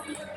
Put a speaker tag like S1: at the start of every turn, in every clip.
S1: Thank you.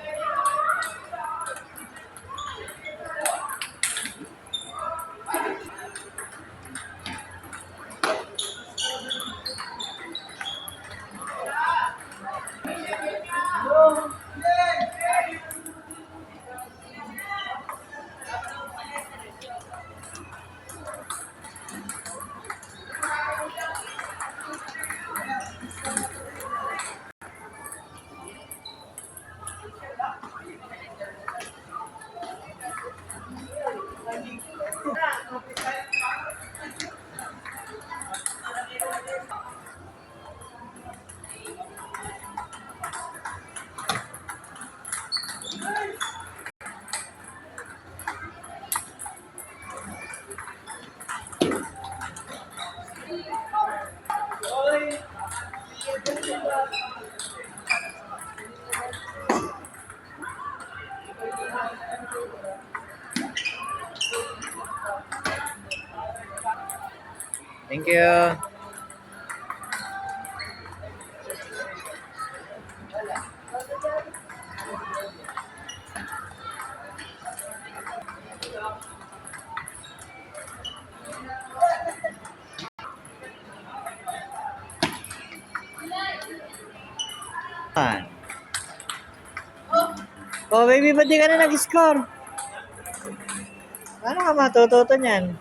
S1: Oh, baby, ba't di ka na nag-score? Paano ka matututo niyan?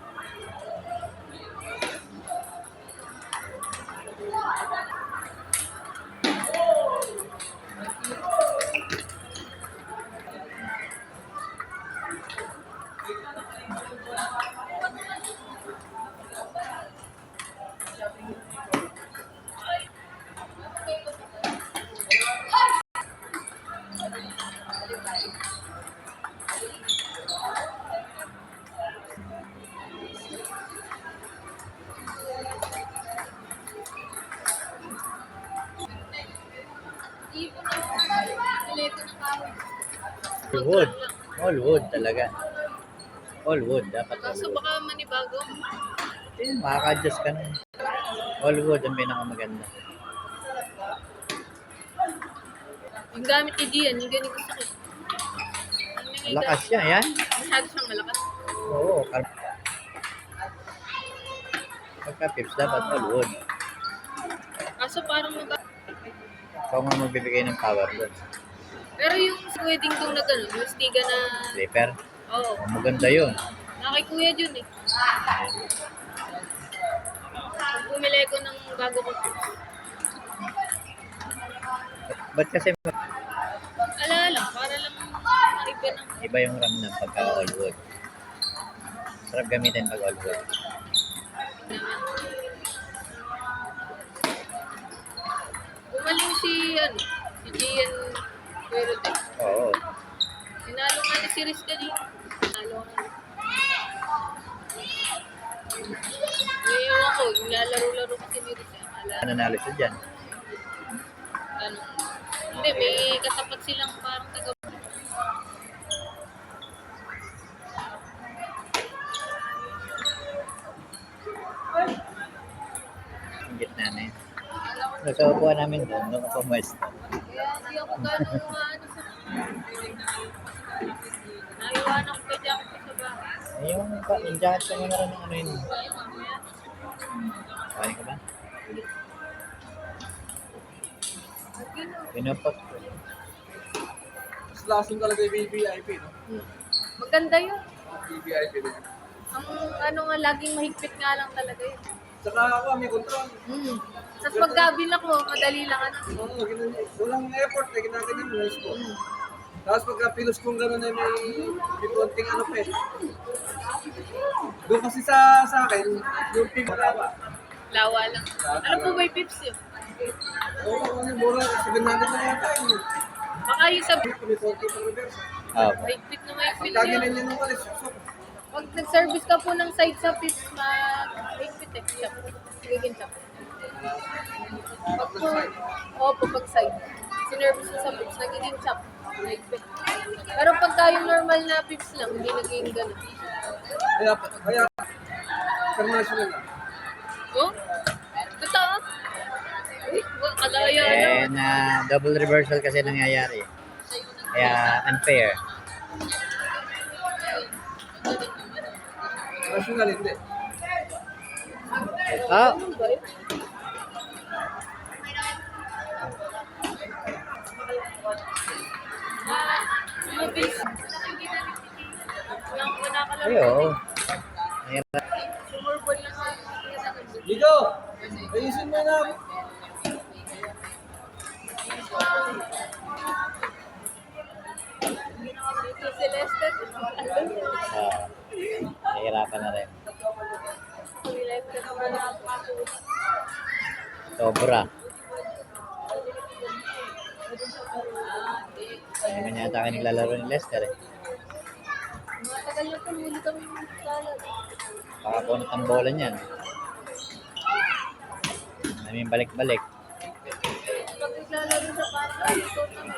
S1: All wood. All wood talaga. All wood. Dapat all
S2: Kaso
S1: wood.
S2: baka manibago.
S1: Makaka-adjust ka na. All wood ang pinakamaganda.
S2: Yung gamit ni Gian, yung ganito sa akin.
S1: Malakas siya, yan.
S2: Masyado siyang malakas.
S1: Oo. Pagka-pips, dapat all wood.
S2: Kaso parang mabago.
S1: Ikaw nga magbibigay ng power doon.
S2: Pero yung wedding tong na gano'n, yung stiga na...
S1: Slipper.
S2: Oo.
S1: Maganda yun.
S2: Nakay kuya dyan eh. Bumili ko ng bago ko.
S1: Ba't kasi
S2: Alala, para lang maiba ng...
S1: iba yung RAM ng pagka all wood. Sarap gamitin pag all wood.
S2: Gumaling si Gian Cuerote.
S1: Oo.
S2: Sinalo nga ni si Riz kanina. Sinalo nga. Ngayon ako, yung lalaro-laro kasi ni Riz.
S1: Nanalo siya dyan.
S2: Ano? Hindi, may katapat silang parang taga...
S1: Yung gitna na yun. Sa upuan namin doon, doon ako pumwesto.
S2: Kaya hindi ako gano'n maano sa... Naiwanan ko kay Jack sa bahay.
S1: Yung jacket ko na rin ng ano yun.
S2: Ay, mamaya.
S1: Kain ka ba?
S2: Gano'n.
S1: Pinapot ko.
S3: Mas lasong talaga yung BBIP, no?
S2: Maganda yun.
S3: BBIP din.
S2: Ang ano nga, laging mahigpit nga lang talaga yun.
S3: Saka ako, may control.
S2: Tapos paggabi na ko, madali lang ano.
S3: Oo, ganun. Walang effort, eh, ginaganyan mo. Tapos pagka pilos kong gano'n ay may konting ano pa eh. Doon kasi sa akin, yung pig malawa.
S2: Lawa lang. Ano po ba yung pips yun?
S3: Oo, ano, mura, 700 na yata yun.
S2: Baka yung sa
S3: May konting pang reverse.
S1: Ah,
S2: mahigpit na mahigpit
S3: Pagka
S2: yun.
S3: ganyan yan ulit, susok.
S2: Pag nag-service ka po ng side sa pips, mahigpit eh. Chop. Sigigin chop. Pag po, opo, pag side. Sinervice mo sa pips, nagiging chop. Mahigpit. Pero pagka yung normal na pips lang, hindi naging gano'n.
S3: Kaya, international na.
S2: Oh? Totoo? Uy, kadaya
S1: double reversal kasi nangyayari. Kaya unfair.
S3: National, hindi.
S1: Ah,
S2: Ano ba yun? Mabilis. Yung kinakalaro.
S1: ayo. Mahirap.
S2: Sumurbol lang ako.
S3: Dito! Ayusin mo na.
S2: Ito si Lester.
S1: Ah, nahihirapan na rin.
S2: Si Lester naman ako.
S1: Sobra. Hindi man yata kayo naglalaro ni Lester eh.
S2: Matagal na po, huli kami maglalaro.
S1: Pakapunot ang bola niyan. Namin balik-balik.
S2: Pag naglalaro sa bata, ito naman.